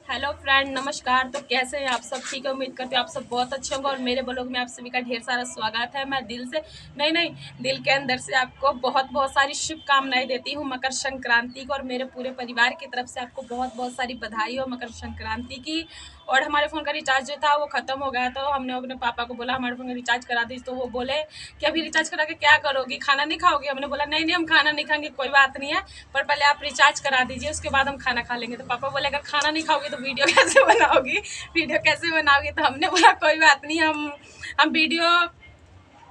Hello friend, नमस्कार। तो कैसे हैं आप सब? ठीक है, उम्मीद करते हैं आप सब बहुत अच्छे होंगे और मेरे ब्लॉग में आप सभी का ढेर सारा स्वागत है। मैं दिल से नहीं दिल के अंदर से आपको बहुत बहुत सारी शुभकामनाएं देती हूँ मकर संक्रांति को, और मेरे पूरे परिवार की तरफ से आपको बहुत बहुत सारी बधाई हो मकर संक्रांति की। और हमारे फ़ोन का रिचार्ज जो था वो ख़त्म हो गया, तो हमने अपने पापा को बोला हमारे फ़ोन का रिचार्ज करा दीजिए। तो वो बोले कि अभी रिचार्ज करा के क्या करोगी, खाना नहीं खाओगे? हमने बोला नहीं हम खाना नहीं खाएंगे, कोई बात नहीं है, पर पहले आप रिचार्ज करा दीजिए, उसके बाद हम खाना खा लेंगे। तो पापा बोले अगर खाना नहीं खाओगे तो वीडियो कैसे बनाओगी, तो हमने बोला कोई बात नहीं, हम वीडियो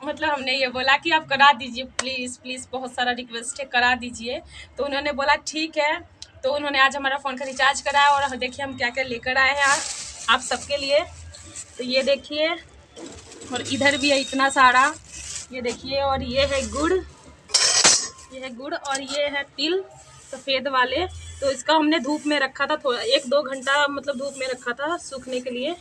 मतलब हमने ये बोला कि आप करा दीजिए, प्लीज़ प्लीज़, बहुत सारा रिक्वेस्ट है, करा दीजिए। तो उन्होंने बोला ठीक है। तो उन्होंने आज हमारा फ़ोन का रिचार्ज कराया और देखिए हम क्या क्या लेकर आए हैं आप सबके लिए। तो ये देखिए, और इधर भी है इतना सारा, ये देखिए। और ये है गुड़, और ये है तिल सफ़ेद वाले। तो इसका हमने धूप में रखा था, थोड़ा 1-2 घंटा मतलब धूप में रखा था सूखने के लिए।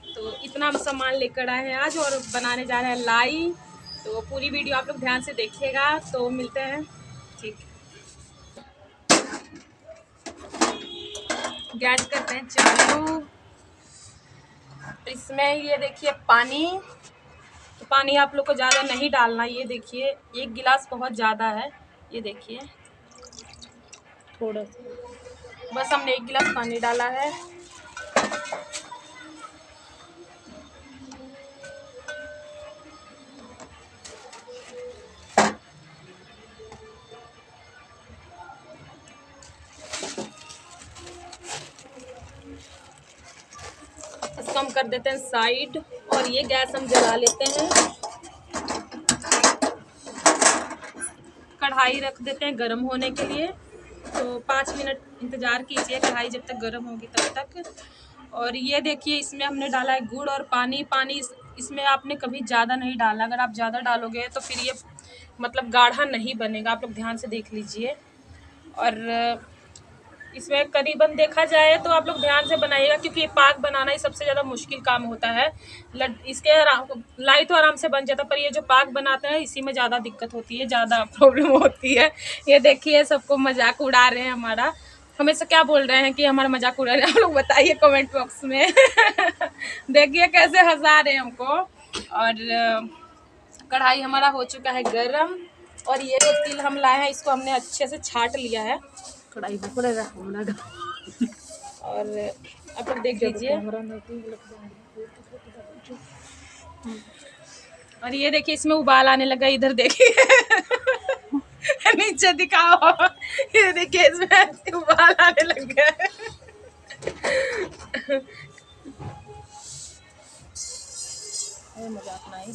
तो इतना हम सामान लेकर आए हैं आज और बनाने जा रहे हैं लाई। तो पूरी वीडियो आप लोग ध्यान से देखिएगा। तो मिलते हैं, ठीक। गैस करते हैं चालू। इसमें ये देखिए पानी, तो पानी आप लोग को ज़्यादा नहीं डालना। ये देखिए 1 गिलास बहुत ज़्यादा है, ये देखिए थोड़ा सा, बस हमने 1 गिलास पानी डाला है। इसको हम कर देते हैं साइड, और ये गैस हम जला लेते हैं। कढ़ाई रख देते हैं गरम होने के लिए। तो 5 मिनट इंतज़ार कीजिए कढ़ाई जब तक गरम होगी तब तक। और ये देखिए इसमें हमने डाला है गुड़ और पानी। इसमें आपने कभी ज़्यादा नहीं डालना, अगर आप ज़्यादा डालोगे तो फिर ये मतलब गाढ़ा नहीं बनेगा, आप लोग ध्यान से देख लीजिए। और इसमें करीबन देखा जाए तो आप लोग ध्यान से बनाइएगा, क्योंकि ये पाक बनाना ही सबसे ज़्यादा मुश्किल काम होता है। इसके लाई तो आराम से बन जाता, पर ये जो पाक बनाते हैं इसी में ज़्यादा दिक्कत होती है, ज़्यादा प्रॉब्लम होती है। ये देखिए सबको मजाक उड़ा रहे हैं हमारा, हमेशा क्या बोल रहे हैं कि हमारा मजाक उड़ा रहे हैं, आप लोग बताइए कमेंट बॉक्स में। देखिए कैसे हंसा रहे हैं हमको। और कढ़ाई हमारा हो चुका है गरम, और ये जो तिल हम लाए हैं इसको हमने अच्छे से छाट लिया है। कढ़ाई में पड़ेगा और आप लोग देख लीजिए। और ये देखिए इसमें उबाल आने लगा, इधर देखिए। नीचे दिखाओ, ये देखिए इसमें उबाल आने लग गया है। मजाक नहीं।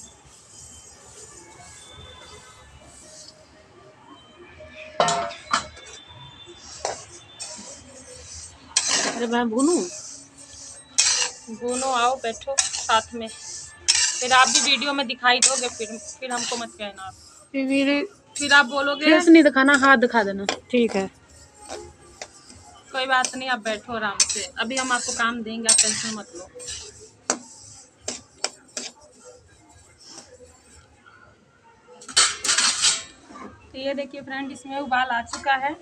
अरे मैं भूनूं, आओ बैठो साथ में, फिर आप भी वीडियो में दिखाई दोगे, फिर हमको मत कहना आप, फिर आप बोलोगे फेस नहीं दिखाना, हाथ दिखा देना, ठीक है? कोई बात नहीं, आप बैठो आराम से, अभी हम आपको काम देंगे, आप टेंशन मत लो। तो ये देखिए फ्रेंड, इसमें उबाल आ चुका है।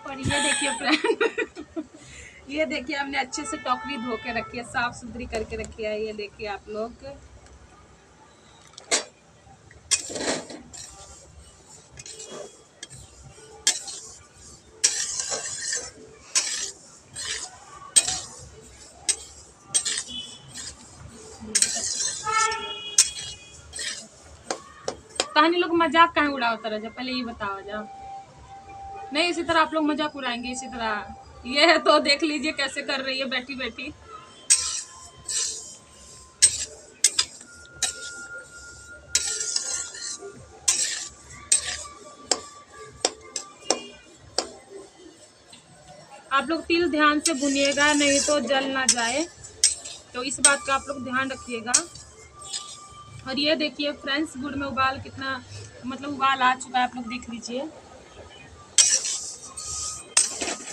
और ये देखिए फ्रेंड, ये देखिए हमने अच्छे से टोकरी धो के रखी है, साफ सुथरी करके रखी है। ये देखिए आप लोग, कहानी लोग मजाक कहाँ उड़ाओ तरह जा, पहले ये बताओ जा। नहीं, इसी तरह आप लोग मजाक उड़ाएंगे इसी तरह। ये है तो देख लीजिए कैसे कर रही है बैठी बैठी। आप लोग तिल ध्यान से भुनिएगा, नहीं तो जल ना जाए, तो इस बात का आप लोग ध्यान रखिएगा। और ये देखिए फ्रेंड्स, गुड़ में उबाल कितना मतलब उबाल आ चुका है, आप लोग देख लीजिए।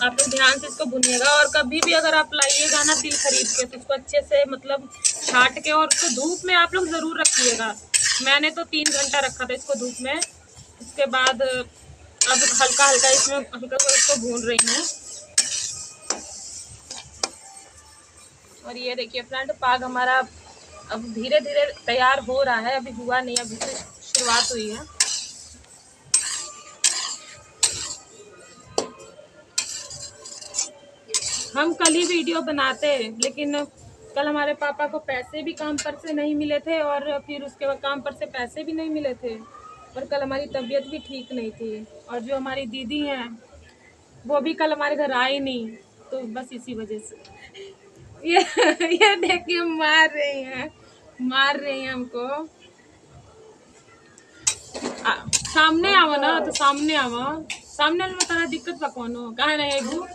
आप लोग ध्यान से इसको भुनिएगा। और कभी भी अगर आप लाइएगा ना तिल खरीद के, तो इसको अच्छे से मतलब छाट के और उसको धूप में आप लोग ज़रूर रखिएगा। मैंने तो 3 घंटा रखा था इसको धूप में। इसके बाद अब हल्का हल्का इसमें हल्का इसको भून रही हूँ। और ये देखिए फ्रेंड, पाग हमारा अब धीरे धीरे तैयार हो रहा है, अभी हुआ नहीं, अभी से शुरुआत हुई है। हम कल ही वीडियो बनाते, लेकिन कल हमारे पापा को पैसे भी काम पर से नहीं मिले थे, और फिर उसके बाद काम पर से पैसे भी नहीं मिले थे, और कल हमारी तबीयत भी ठीक नहीं थी। और जो हमारी दीदी हैं वो भी कल हमारे घर आई नहीं, तो बस इसी वजह से ये देखिए मार रही हैं हमको। सामने आवा ना, तो सामने आवा, सामने में तारा दिक्कत बा कोनो काहे नहीं आइबू?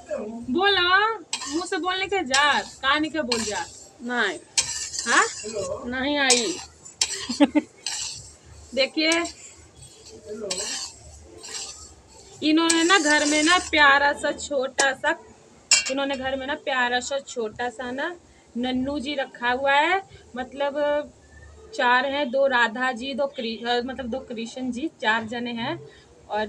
बोल ना, मुंह से बोलने के जा, कहां नहीं के बोल जा। नहीं हाँ नहीं आई। देखिए इन्होंने ना घर में ना प्यारा सा छोटा सा, इन्होंने घर में ना प्यारा सा छोटा सा ना नन्नू जी रखा हुआ है। मतलब 4 हैं, 2 राधा जी, 2 मतलब 2 कृष्ण जी, 4 जने हैं। और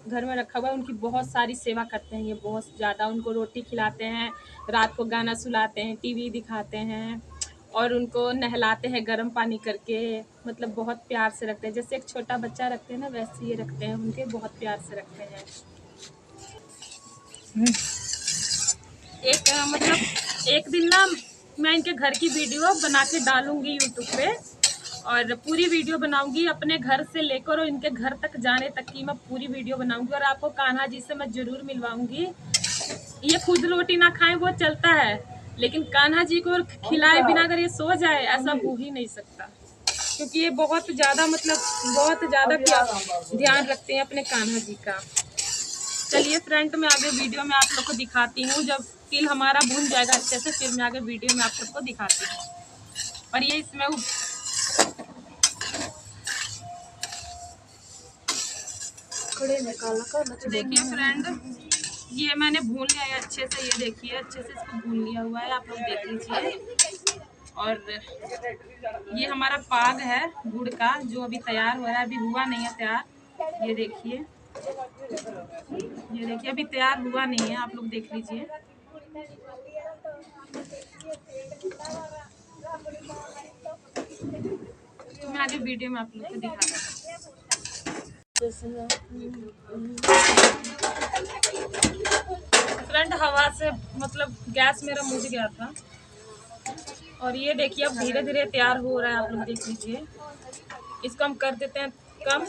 घर में रखा हुआ है। उनकी बहुत सारी सेवा करते हैं ये, बहुत ज़्यादा। उनको रोटी खिलाते हैं, रात को गाना सुलाते हैं, टीवी दिखाते हैं, और उनको नहलाते हैं गर्म पानी करके। मतलब बहुत प्यार से रखते हैं, जैसे एक छोटा बच्चा रखते हैं ना, वैसे ये रखते हैं उनके, बहुत प्यार से रखते हैं। मतलब एक दिन ना मैं इनके घर की वीडियो बना के डालूंगी यूट्यूब पे, और पूरी वीडियो बनाऊंगी अपने घर से लेकर और इनके घर तक जाने तक की मैं पूरी वीडियो बनाऊंगी। और आपको कान्हा जी से मैं जरूर मिलवाऊंगी। ये खुद रोटी ना खाए वो चलता है, लेकिन कान्हा जी को खिलाए बिना अगर ये सो जाए, ऐसा हो ही नहीं सकता। क्योंकि ये बहुत ज़्यादा मतलब बहुत ज़्यादा ध्यान रखते हैं अपने कान्हा जी का। चलिए फ्रेंड, मैं आगे वीडियो में आप लोग को दिखाती हूँ। जब तिल हमारा भून जाएगा अच्छे से, फिर मैं आगे वीडियो में आप सबको दिखाती हूँ। और ये इसमें देखिए फ्रेंड, ये मैंने भून लिया है अच्छे से। ये देखिए अच्छे से इसको भून लिया हुआ है, आप लोग देख लीजिए। और ये हमारा पाग है गुड़ का, जो अभी तैयार हो रहा है, अभी हुआ नहीं है तैयार। ये देखिए अभी तैयार हुआ नहीं है, आप लोग देख लीजिए। तो मैं आगे वीडियो में आप लोग को दिखाता हूँ। फ्रेंड, हवा से मतलब गैस मेरा मुझ गया था। और ये देखिए अब धीरे धीरे तैयार हो रहा है, आप लोग देख लीजिए। इसको हम कर देते हैं कम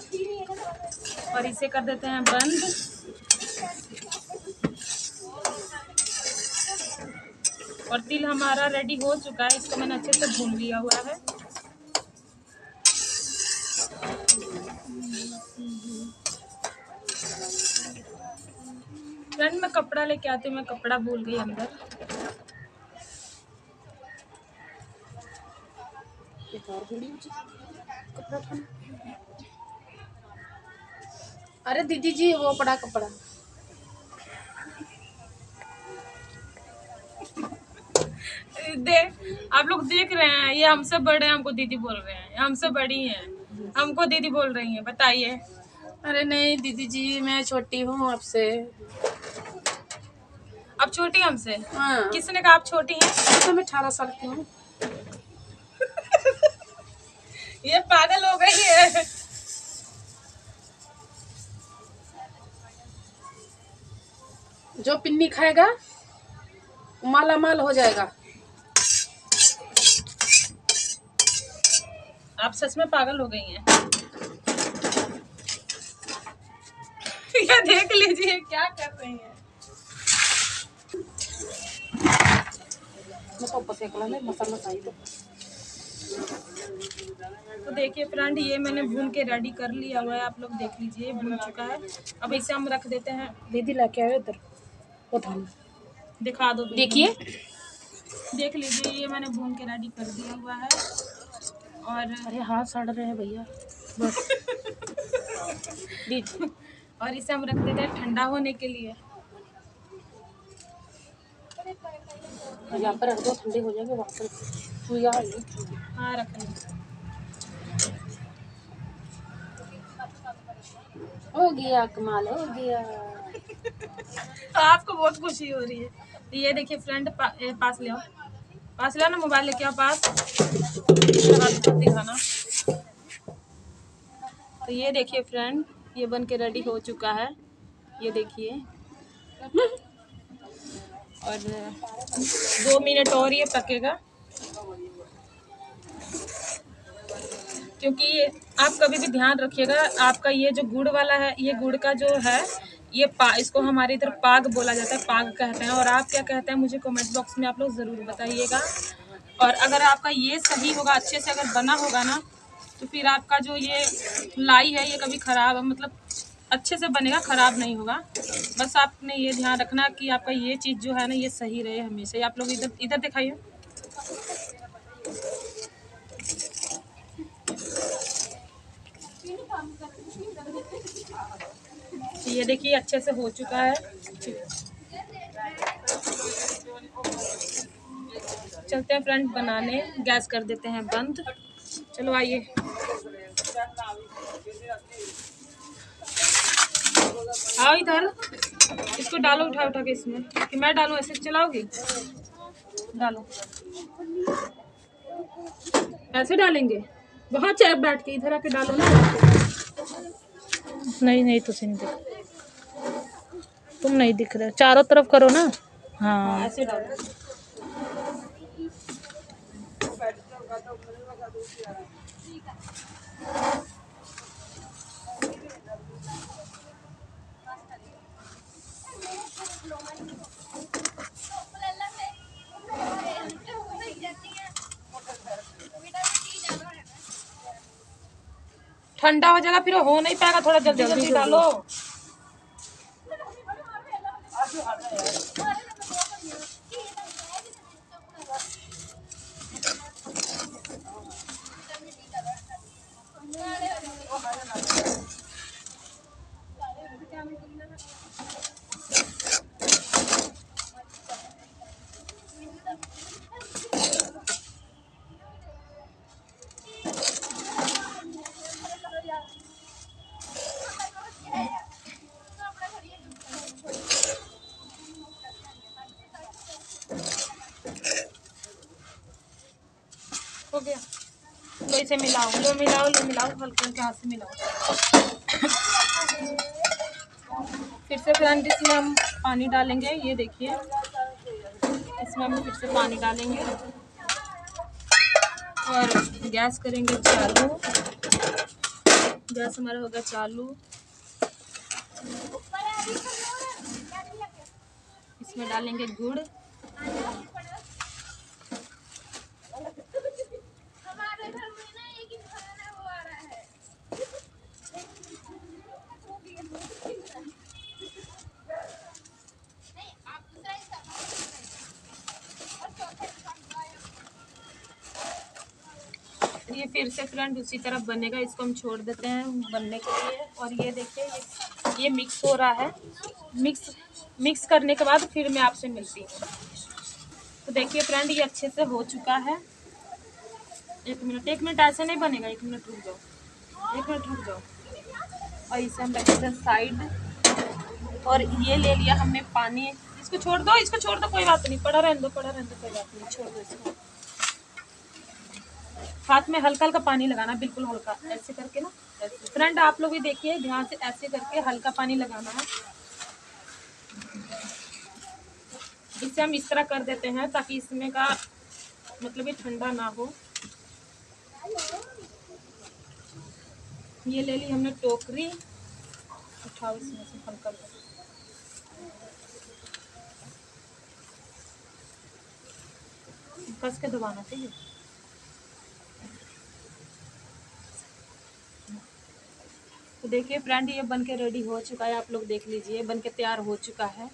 और इसे कर देते हैं बंद। और तिल हमारा रेडी हो चुका है, इसको मैंने अच्छे से भून लिया हुआ है। फ्रेंड, मैं कपड़ा लेके आती हूँ, मैं कपड़ा भूल गई अंदर। अरे दीदी जी, वो पड़ा कपड़ा। आप लोग देख रहे हैं, ये हमसे बड़े हैं, हमको दीदी बोल रहे हैं। हमसे बड़ी हैं, हमको दीदी बोल रही हैं, बताइए। अरे नहीं दीदी जी, मैं छोटी हूँ आपसे। आप छोटी हमसे? हाँ। किसने कहा आप छोटी हैं? तो मैं 18 साल की हूँ। ये पागल हो गई है। जो पिन्नी खाएगा माला माल हो जाएगा। आप सच में पागल हो गई हैं। ये देख लीजिए क्या कर रही हैं। मैं तो ऊपर सेक ला मसाला सही तो देखिए फ्रेंड, ये मैंने भून के रेडी कर लिया हुआ है, आप लोग देख लीजिए भून चुका है। अब इसे हम रख देते हैं। दीदी लेके आए उधर वो थाली दिखा दो, देखिए। देख लीजिए, ये मैंने भून के रेडी कर दिया हुआ है। और अरे हाथ सड़ रहे हैं भैया बस दीजिए। और इसे हम रख देते हैं ठंडा होने के लिए। यहाँ पर रख दो, ठंडे हो जाएंगे वहाँ पर। तू यहाँ हाँ, रख ली। हो गया, कमाल हो गया। आपको बहुत खुशी हो रही है। तो ये देखिए फ्रेंड, पास ले आओ, पास ले आओ ना, मोबाइल लेके आओ पास, दिखाना। तो ये देखिए फ्रेंड, ये बन के रेडी हो चुका है, ये देखिए। और 2 मिनट और ये पकेगा, क्योंकि ये आप कभी भी ध्यान रखिएगा, आपका ये जो गुड़ वाला है, ये गुड़ का जो है, ये इसको हमारे इधर पाग बोला जाता है, पाग कहते हैं। और आप क्या कहते हैं मुझे कमेंट बॉक्स में आप लोग ज़रूर बताइएगा। और अगर आपका ये सही होगा, अच्छे से अगर बना होगा ना, तो फिर आपका जो ये लाई है ये कभी ख़राब, मतलब अच्छे से बनेगा, ख़राब नहीं होगा। बस आपने ये ध्यान रखना कि आपका ये चीज़ जो है ना, ये सही रहे हमेशा। आप लोग इधर इधर दिखाइए। ये देखिए अच्छे से हो चुका है। चलते हैं फ्रेंड बनाने, गैस कर देते हैं बंद। चलो आइए। आओ इधर, इसको डालो उठा उठा के इसमें, कि मैं डालूं? ऐसे चलाओगी? डालो, ऐसे डालेंगे? वहाँ चाहे बैठ के, इधर आके डालो ना। नहीं नहीं, तुम नहीं दिख, तुम नहीं दिख रहे, चारों तरफ करो ना। हाँ ऐसे डालो। ठंडा हो जाएगा, फिर हो नहीं पाएगा, थोड़ा जल्दी जल्दी डालो। हो गया, तो इसे मिलाओ, लो मिलाओ, लो मिलाओ, हल्के हल्के हाथ से मिलाओ। फिर से फ्रेंड इसमें हम पानी डालेंगे, ये देखिए इसमें हम फिर से पानी डालेंगे और गैस करेंगे चालू। गैस हमारा होगा चालू। इसमें डालेंगे गुड़, ये फिर से फ्रेंड उसी तरफ बनेगा, इसको हम छोड़ देते हैं बनने के लिए। और ये देखिए ये मिक्स हो रहा है, मिक्स करने के बाद फिर मैं आपसे मिलती हूँ। तो देखिए फ्रेंड, ये अच्छे से हो चुका है। एक मिनट ऐसे नहीं बनेगा, 1 मिनट रुक जाओ, 1 मिनट रुक जाओ। और इसे हम रख देते हैं साइड। और ये ले लिया हमने पानी, इसको छोड़ दो, इसको छोड़ दो, कोई बात नहीं, पड़ा रहने दो, कोई बात नहीं, छोड़ दो इसको। हाथ में हल्का हल्का पानी लगाना, बिल्कुल हल्का, ऐसे करके ना, ऐसे। फ्रेंड आप लोग भी देखिए ध्यान से, ऐसे करके हल्का पानी लगाना है। इसे हम इस तरह कर देते हैं ताकि इसमें का मतलब ये ठंडा ना हो। ये ले ली हमने टोकरी, उठाओ इसमें से हल्का हल्का। कस के दबाना, ठीक है। तो देखिए फ्रेंड, ये बन के रेडी हो चुका है, आप लोग देख लीजिए, बन के तैयार हो चुका है।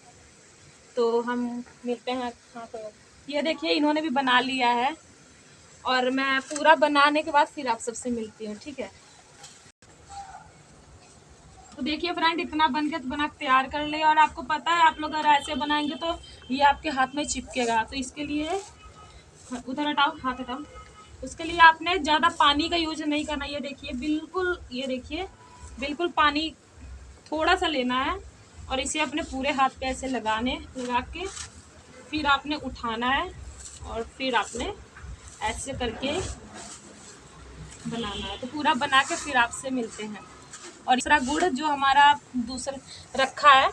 तो हम मिलते हैं। हाँ, तो ये देखिए इन्होंने भी बना लिया है, और मैं पूरा बनाने के बाद फिर आप सबसे मिलती हूँ, ठीक है। तो देखिए फ्रेंड, इतना बन के बना तैयार कर लिया, और आपको पता है आप लोग अगर ऐसे बनाएंगे तो ये आपके हाथ में चिपकेगा, तो इसके लिए उधर हटाओ, हाथ हटाओ। उसके लिए आपने ज़्यादा पानी का यूज नहीं करना। ये देखिए बिल्कुल, ये देखिए बिल्कुल पानी थोड़ा सा लेना है, और इसे अपने पूरे हाथ पे ऐसे लगा के फिर आपने उठाना है, और फिर आपने ऐसे करके बनाना है। तो पूरा बना के फिर आपसे मिलते हैं। और दूसरा गुड़ जो हमारा दूसरा रखा है,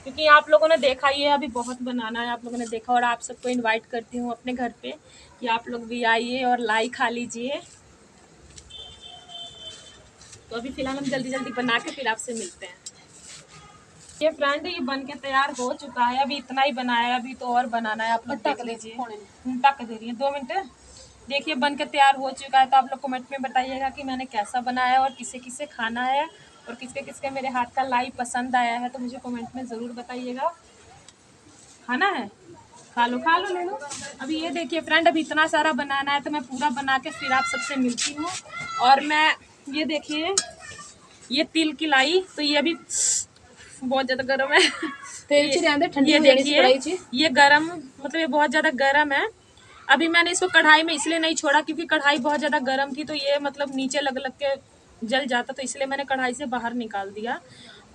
क्योंकि आप लोगों ने देखा ये अभी बहुत बनाना है, आप लोगों ने देखा, और आप सबको इनवाइट करती हूँ अपने घर पे कि आप लोग भी आइए और लाई खा लीजिए। तो अभी फिलहाल हम जल्दी जल्दी बना के फिर आपसे मिलते हैं। ये फ्रेंड, ये बन के तैयार हो चुका है, अभी इतना ही बनाया है, अभी तो और बनाना है, आप लोग देख लीजिए। ढक दे रही है, 2 मिनट। देखिए बन के तैयार हो चुका है। तो आप लोग कमेंट में बताइएगा कि मैंने कैसा बनाया है, और किसे किसे खाना है, और किसके किसके मेरे हाथ का लाई पसंद आया है, तो मुझे कमेंट में ज़रूर बताइएगा। खाना है, खा लो खा लो, ले लो। अभी ये देखिए फ्रेंड, अभी इतना सारा बनाना है, तो मैं पूरा बना के फिर आप सबसे मिलती हूँ। और मैं ये देखिए, ये तिल की लाई, तो ये अभी बहुत ज़्यादा गर्म है। तेल ची रहने दे, ठंडी ये हो जानी देखिए, कढ़ाई ची। ये गरम, मतलब ये बहुत ज़्यादा गरम है। अभी मैंने इसको कढ़ाई में इसलिए नहीं छोड़ा क्योंकि कढ़ाई बहुत ज़्यादा गर्म थी, तो ये मतलब नीचे लग लग के जल जाता, तो इसलिए मैंने कढ़ाई से बाहर निकाल दिया।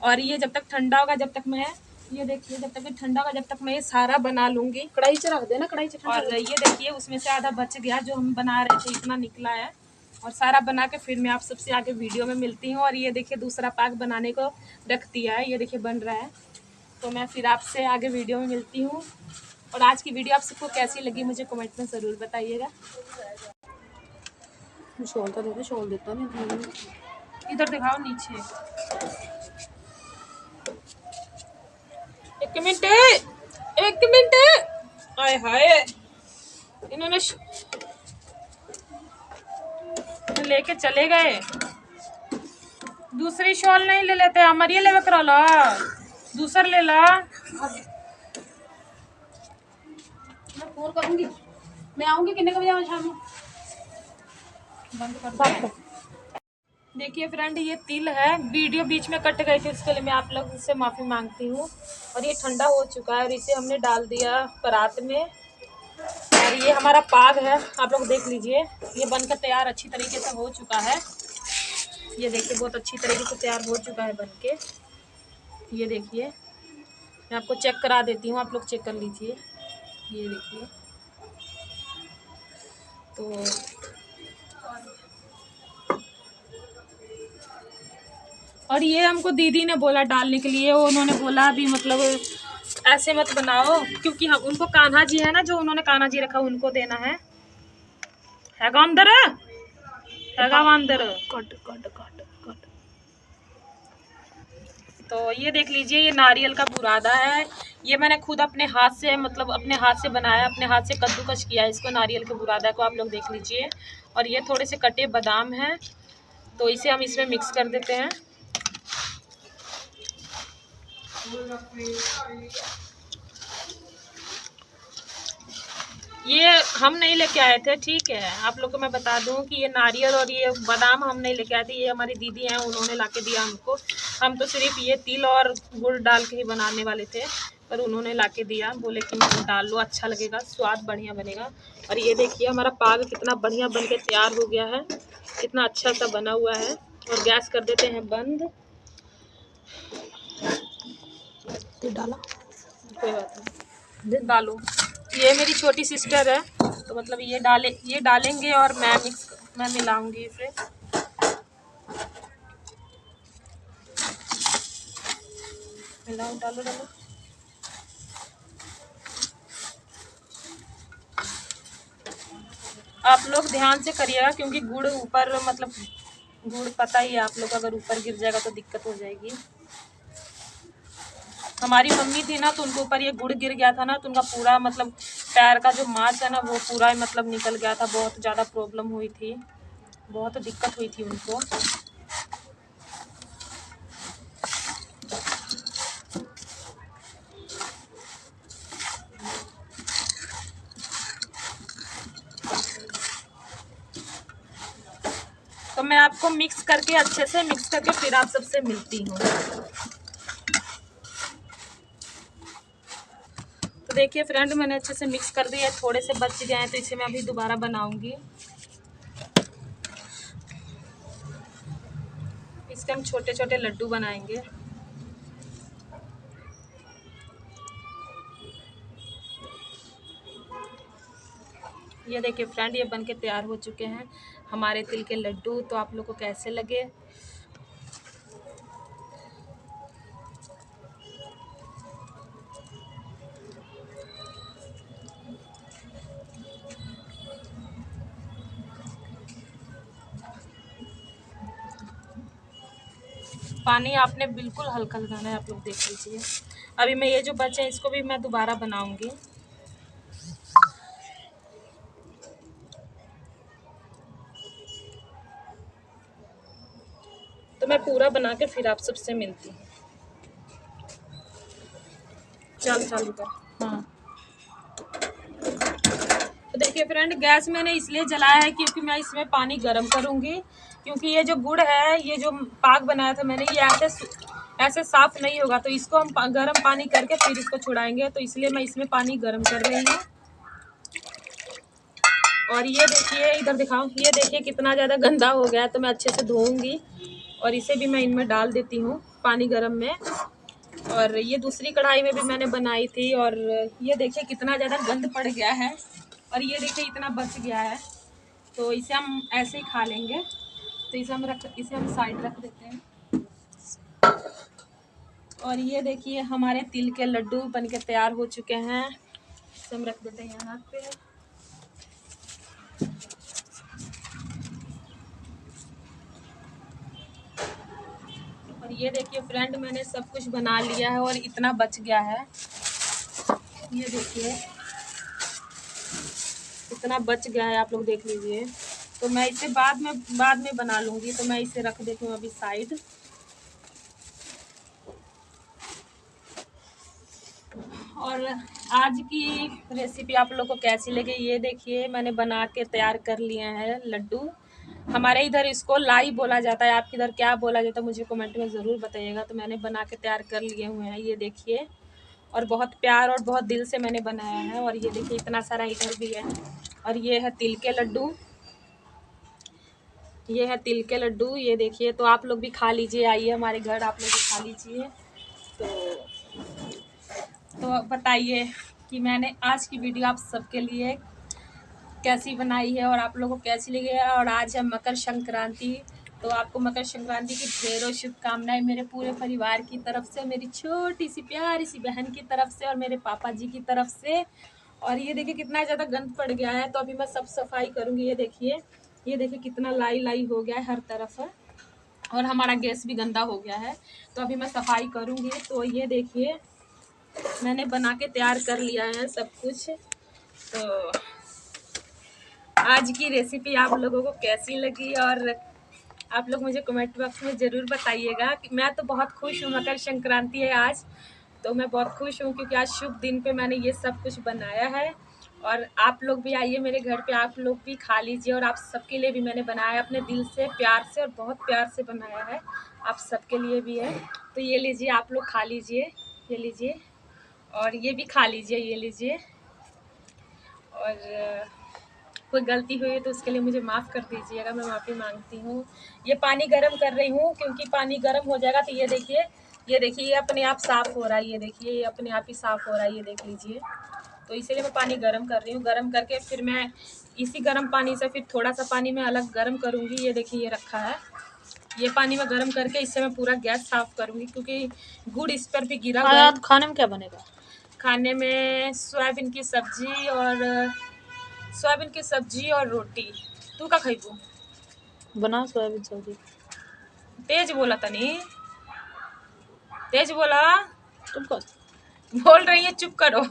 और ये जब तक ठंडा होगा, जब तक मैं, ये देखिए जब तक ये ठंडा होगा, जब तक मैं ये सारा बना लूँगी। कढ़ाई च रख देना, कढ़ाई च ठंडा। और ये देखिए उसमें से आधा बच गया, जो हम बना रहे थे इतना निकला है। और सारा बना के फिर मैं आप सबसे आगे वीडियो में मिलती हूँ। और ये देखिए दूसरा पाक बनाने को रख दिया है, ये देखिए बन रहा है। तो मैं फिर आपसे आगे वीडियो में मिलती हूँ। और आज की वीडियो आप सबको कैसी लगी मुझे कमेंट में ज़रूर बताइएगा। शोल तो देते, शोल देता नहीं। इधर दिखाओ नीचे। 1 मिनट, 1 मिनट। आय हाय, इन्होंने लेके चले गए। दूसरी शॉल नहीं ले लेते, हमारी ले करा ला, दूसर ले ला। मैं फोन करूंगी, मैं आऊंगी कितने बजे आऊँ शाम में। बंद कर। देखिए फ्रेंड, ये तिल है, वीडियो बीच में कट गई थी, इसके लिए मैं आप लोगों से माफ़ी मांगती हूँ। और ये ठंडा हो चुका है, और इसे हमने डाल दिया परात में। और ये हमारा पाग है, आप लोग देख लीजिए, ये बनकर तैयार अच्छी तरीके से हो चुका है। ये देखिए बहुत अच्छी तरीके से तैयार हो चुका है बनके। ये देखिए, मैं आपको चेक करा देती हूँ, आप लोग चेक कर लीजिए। ये देखिए, तो और ये हमको दीदी ने बोला डालने के लिए, उन्होंने बोला अभी मतलब ऐसे मत बनाओ, क्योंकि हम उनको कान्हा जी है ना, जो उन्होंने कान्हा जी रखा उनको देना है अंदर, हैगा अंदर। Cut cut cut cut. तो ये देख लीजिए, ये नारियल का बुरादा है, ये मैंने खुद अपने हाथ से, मतलब अपने हाथ से बनाया, अपने हाथ से कद्दूकस किया है इसको, नारियल के बुरादा को, आप लोग देख लीजिए। और ये थोड़े से कटे बादाम हैं, तो इसे हम इसमें मिक्स कर देते हैं। ये हम नहीं लेके आए थे, ठीक है, आप लोग को मैं बता दूं कि ये नारियल और ये बादाम हम नहीं लेके आए थे, ये हमारी दीदी हैं, उन्होंने लाके दिया हमको। हम तो सिर्फ ये तिल और गुड़ डाल के ही बनाने वाले थे, पर उन्होंने लाके दिया, बोले कि डाल लो, अच्छा लगेगा, स्वाद बढ़िया बनेगा। और ये देखिए हमारा पाग कितना बढ़िया बन के तैयार हो गया है, कितना अच्छा सा बना हुआ है। और गैस कर देते हैं बंद। डाला, कोई बात नहीं, डालो। ये मेरी छोटी सिस्टर है, तो मतलब ये डालेंगे, और मैं मिलाऊंगी इसे। मिलाओ, डालो डालो। आप लोग ध्यान से करिएगा, क्योंकि गुड़ ऊपर, मतलब गुड़ पता ही है आप लोग, अगर ऊपर गिर जाएगा तो दिक्कत हो जाएगी। हमारी मम्मी थी ना, तो उनके ऊपर ये गुड़ गिर गया था ना, तो उनका पूरा मतलब पैर का जो मांस है ना वो पूरा मतलब निकल गया था। बहुत ज़्यादा प्रॉब्लम हुई थी, बहुत दिक्कत हुई थी उनको। तो मैं आपको मिक्स करके अच्छे से मिक्स करके फिर आप सबसे मिलती हूँ। तो देखिए फ्रेंड, मैंने अच्छे से मिक्स कर दिया है, थोड़े से बच गए हैं तो इसे मैं अभी दोबारा बनाऊंगी। इसके हम छोटे छोटे लड्डू बनाएंगे। ये देखिए फ्रेंड, ये बनके तैयार हो चुके हैं हमारे तिल के लड्डू। तो आप लोग को कैसे लगे? पानी आपने बिल्कुल हल्का लगाना है, आप लोग देख लीजिए। अभी मैं ये जो बचे हैं इसको भी मैं दोबारा बनाऊंगी। तो मैं पूरा बना के फिर आप सबसे मिलती हूँ। चल चालू कर। हाँ। तो देखिए फ्रेंड, गैस मैंने इसलिए जलाया है क्योंकि मैं इसमें पानी गर्म करूंगी। क्योंकि ये जो गुड़ है, ये जो पाक बनाया था मैंने, ये ऐसे साफ नहीं होगा। तो इसको हम गर्म पानी करके फिर इसको छुड़ाएंगे। तो इसलिए मैं इसमें पानी गर्म कर रही हूँ। और ये देखिए, इधर दिखाओ, ये देखिए कितना ज़्यादा गंदा हो गया है। तो मैं अच्छे से धोऊंगी और इसे भी मैं इनमें डाल देती हूँ पानी गर्म में। और ये दूसरी कढ़ाई में भी मैंने बनाई थी। और ये देखिए कितना ज़्यादा गंद पड़ गया है। और ये देखिए इतना बच गया है। तो इसे हम ऐसे ही खा लेंगे। तो इसे हम साइड रख देते हैं। और ये देखिए हमारे तिल के लड्डू बनके तैयार हो चुके हैं। इसे हम रख देते हैं यहाँ पे। और ये देखिए फ्रेंड, मैंने सब कुछ बना लिया है और इतना बच गया है। ये देखिए इतना बच गया है, आप लोग देख लीजिए। तो मैं इसे बाद में बना लूँगी। तो मैं इसे रख देती हूँ अभी साइड। और आज की रेसिपी आप लोग को कैसी लगी, ये देखिए मैंने बना के तैयार कर लिए हैं लड्डू। हमारे इधर इसको लाई बोला जाता है, आपके इधर क्या बोला जाता है मुझे कमेंट में ज़रूर बताइएगा। तो मैंने बना के तैयार कर लिए हुए हैं, ये देखिए। और बहुत प्यार और बहुत दिल से मैंने बनाया है। और ये देखिए इतना सारा इधर भी है। और ये है तिल के लड्डू, ये है तिल के लड्डू, ये देखिए। तो आप लोग भी खा लीजिए, आइए हमारे घर, आप लोग भी खा लीजिए। तो बताइए कि मैंने आज की वीडियो आप सबके लिए कैसी बनाई है और आप लोगों को कैसी लगी है। और आज है मकर संक्रांति। तो आपको मकर संक्रांति की ढेरों शुभकामनाएं मेरे पूरे परिवार की तरफ से, मेरी छोटी सी प्यारी सी बहन की तरफ से और मेरे पापा जी की तरफ से। और ये देखिए कितना ज़्यादा गंद पड़ गया है। तो अभी मैं सब सफाई करूँगी। ये देखिए कितना लाई लाई हो गया है हर तरफ है। और हमारा गैस भी गंदा हो गया है। तो अभी मैं सफाई करूँगी। तो ये देखिए मैंने बना के तैयार कर लिया है सब कुछ। तो आज की रेसिपी आप लोगों को कैसी लगी, और आप लोग मुझे कमेंट बॉक्स में ज़रूर बताइएगा। कि मैं तो बहुत खुश हूँ, मकर संक्रांति है आज। तो मैं बहुत खुश हूँ क्योंकि आज शुभ दिन पे मैंने ये सब कुछ बनाया है। और आप लोग भी आइए मेरे घर पे, आप लोग भी खा लीजिए। और आप सबके लिए भी मैंने बनाया अपने दिल से, प्यार से, और बहुत प्यार से बनाया है। आप सबके लिए भी है। तो ये लीजिए, आप लोग खा लीजिए, ये लीजिए। और ये भी खा लीजिए, ये लीजिए। और कोई गलती हुई है तो उसके लिए मुझे माफ़ कर दीजिएगा, मैं माफ़ी मांगती हूँ। ये पानी गर्म कर रही हूँ क्योंकि पानी गर्म हो जाएगा तो ये देखिए, ये देखिए, ये अपने आप साफ़ हो रहा है। ये देखिए, ये अपने आप ही साफ़ हो रहा है, ये देख लीजिए। तो इसीलिए मैं पानी गर्म कर रही हूँ। गर्म करके फिर मैं इसी गर्म पानी से फिर थोड़ा सा पानी मैं अलग गर्म करूँगी। ये देखिए, ये रखा है। ये पानी मैं गर्म करके इससे मैं पूरा गैस साफ़ करूँगी क्योंकि गुड़ इस पर भी गिरा हुआ है। आज खाने में क्या बनेगा? खाने में सोयाबीन की सब्जी और रोटी। तू का खइबू? बनाओ सोयाबीन सब्जी। तेज बोला तनी, तेज बोला। तुम कौन? बोल रही है चुप करो,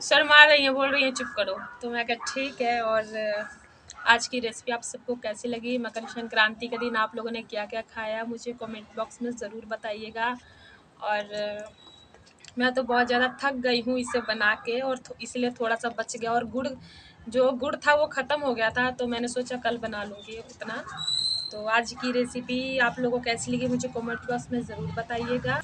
शर्मा रही है, बोल रही है चुप करो। तो मैं कहा ठीक है। और आज की रेसिपी आप सबको कैसी लगी, मकर संक्रांति के दिन आप लोगों ने क्या क्या खाया, मुझे कमेंट बॉक्स में ज़रूर बताइएगा। और मैं तो बहुत ज़्यादा थक गई हूँ इसे बना के, और इसलिए थोड़ा सा बच गया, और जो गुड़ था वो ख़त्म हो गया था, तो मैंने सोचा कल बना लूँगी उतना। तो आज की रेसिपी आप लोगों को कैसी लगी मुझे कमेंट बॉक्स में ज़रूर बताइएगा।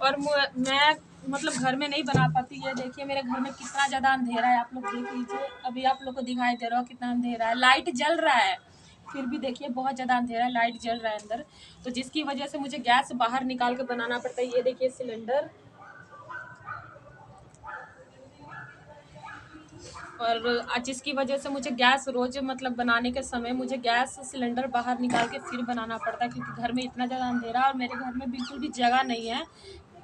और मैं मतलब घर में नहीं बना पाती। ये देखिए मेरे घर में कितना ज़्यादा अंधेरा है, आप लोग देख लीजिए। अभी आप लोग को दिखाई दे रहा हो कितना अंधेरा है, लाइट जल रहा है फिर भी देखिए बहुत ज़्यादा अंधेरा है, लाइट जल रहा है अंदर। तो जिसकी वजह से मुझे गैस बाहर निकाल के बनाना पड़ता है। ये देखिए सिलेंडर, और जिसकी वजह से मुझे गैस रोज़ मतलब बनाने के समय मुझे गैस सिलेंडर बाहर निकाल के फिर बनाना पड़ता है, क्योंकि घर में इतना ज़्यादा अंधेरा है और मेरे घर में बिल्कुल भी जगह नहीं है।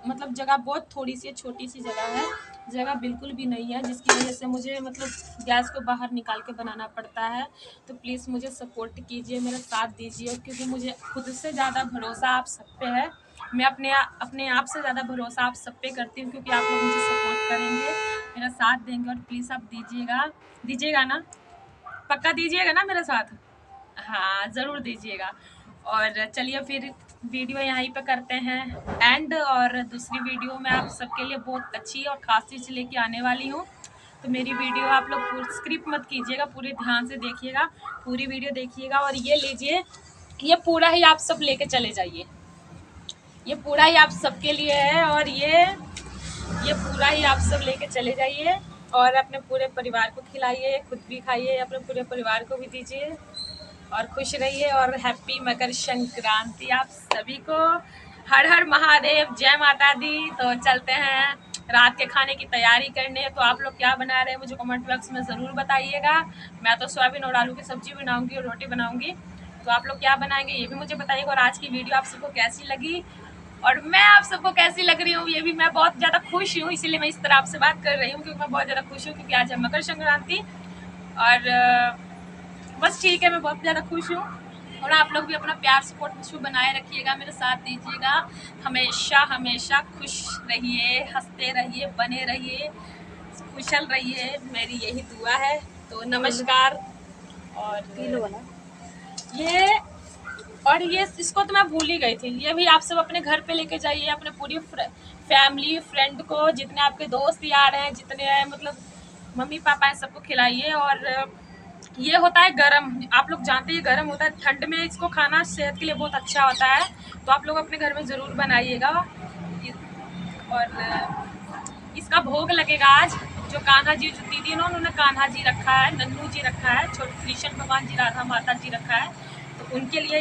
मतलब जगह बहुत थोड़ी सी छोटी सी जगह है, जगह बिल्कुल भी नहीं है, जिसकी वजह से मुझे मतलब गैस को बाहर निकाल के बनाना पड़ता है। तो प्लीज़ मुझे सपोर्ट कीजिए, मेरा साथ दीजिए, क्योंकि मुझे खुद से ज़्यादा भरोसा आप सब पे है। मैं अपने आप से ज़्यादा भरोसा आप सब पे करती हूँ, क्योंकि आप लोग मुझे सपोर्ट करेंगे, मेरा साथ देंगे। और प्लीज़ आप दीजिएगा ना, पक्का दीजिएगा ना मेरा साथ? हाँ ज़रूर दीजिएगा। और चलिए फिर वीडियो यहीं पे करते हैं एंड, और दूसरी वीडियो में आप सबके लिए बहुत अच्छी और ख़ास चीज़ लेके आने वाली हूँ। तो मेरी वीडियो आप लोग स्क्रिप्ट मत कीजिएगा, पूरे ध्यान से देखिएगा, पूरी वीडियो देखिएगा। और ये लीजिए, ये पूरा ही आप सब लेके चले जाइए, ये पूरा ही आप सबके लिए है। और ये पूरा ही आप सब लेके चले जाइए और अपने पूरे परिवार को खिलाइए, खुद भी खाइए, अपने पूरे परिवार को भी दीजिए। और खुश रहिए, और हैप्पी मकर संक्रांति आप सभी को। हर हर महादेव, जय माता दी। तो चलते हैं रात के खाने की तैयारी करने। तो आप लोग क्या बना रहे हैं मुझे कमेंट बॉक्स में ज़रूर बताइएगा। मैं तो सोयाबीन और आलू की सब्जी बनाऊंगी और रोटी बनाऊंगी। तो आप लोग क्या बनाएंगे ये भी मुझे बताइएगा। और आज की वीडियो आप सबको कैसी लगी और मैं आप सबको कैसी लग रही हूँ ये भी, मैं बहुत ज़्यादा खुश हूँ, इसीलिए मैं इस तरह आपसे बात कर रही हूँ, क्योंकि मैं बहुत ज़्यादा खुश हूँ, क्योंकि आज है मकर संक्रांति। और बस ठीक है, मैं बहुत ज़्यादा खुश हूँ। और आप लोग भी अपना प्यार सपोर्ट मुझको बनाए रखिएगा, मेरे साथ दीजिएगा, हमेशा हमेशा खुश रहिए, हंसते रहिए, बने रहिए, खुशहाल रहिए, मेरी यही दुआ है। तो नमस्कार। और ये और ये इसको तो मैं भूल ही गई थी, ये भी आप सब अपने घर पे लेके जाइए, अपने पूरी फैमिली फ्रेंड को, जितने आपके दोस्त यार हैं, जितने हैं मतलब मम्मी पापा हैं, सबको खिलाइए। और ये होता है गरम, आप लोग जानते हैं गरम होता है, ठंड में इसको खाना सेहत के लिए बहुत अच्छा होता है। तो आप लोग अपने घर में ज़रूर बनाइएगा। और इसका भोग लगेगा आज, जो कान्हा जी, जो दीदी ने उन्होंने कान्हा जी रखा है, नन्नू जी रखा है, छोटे कृष्ण भगवान जी, राधा माता जी रखा है, तो उनके लिए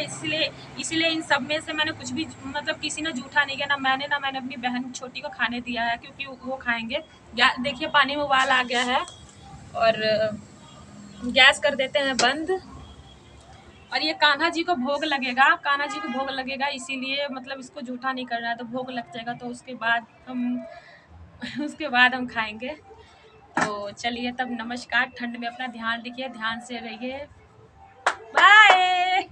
इसलिए इन सब में से मैंने कुछ भी मतलब किसी ने जूठा नहीं किया, ना मैंने अपनी बहन छोटी को खाने दिया है, क्योंकि वो खाएंगे। देखिए पानी में उबाल आ गया है, और गैस कर देते हैं बंद। और ये कान्हा जी को भोग लगेगा, कान्हा जी को भोग लगेगा, इसीलिए मतलब इसको जूठा नहीं करना है, तो भोग लग जाएगा, तो उसके बाद हम खाएंगे। तो चलिए तब नमस्कार, ठंड में अपना ध्यान रखिए, ध्यान से रहिए, बाय।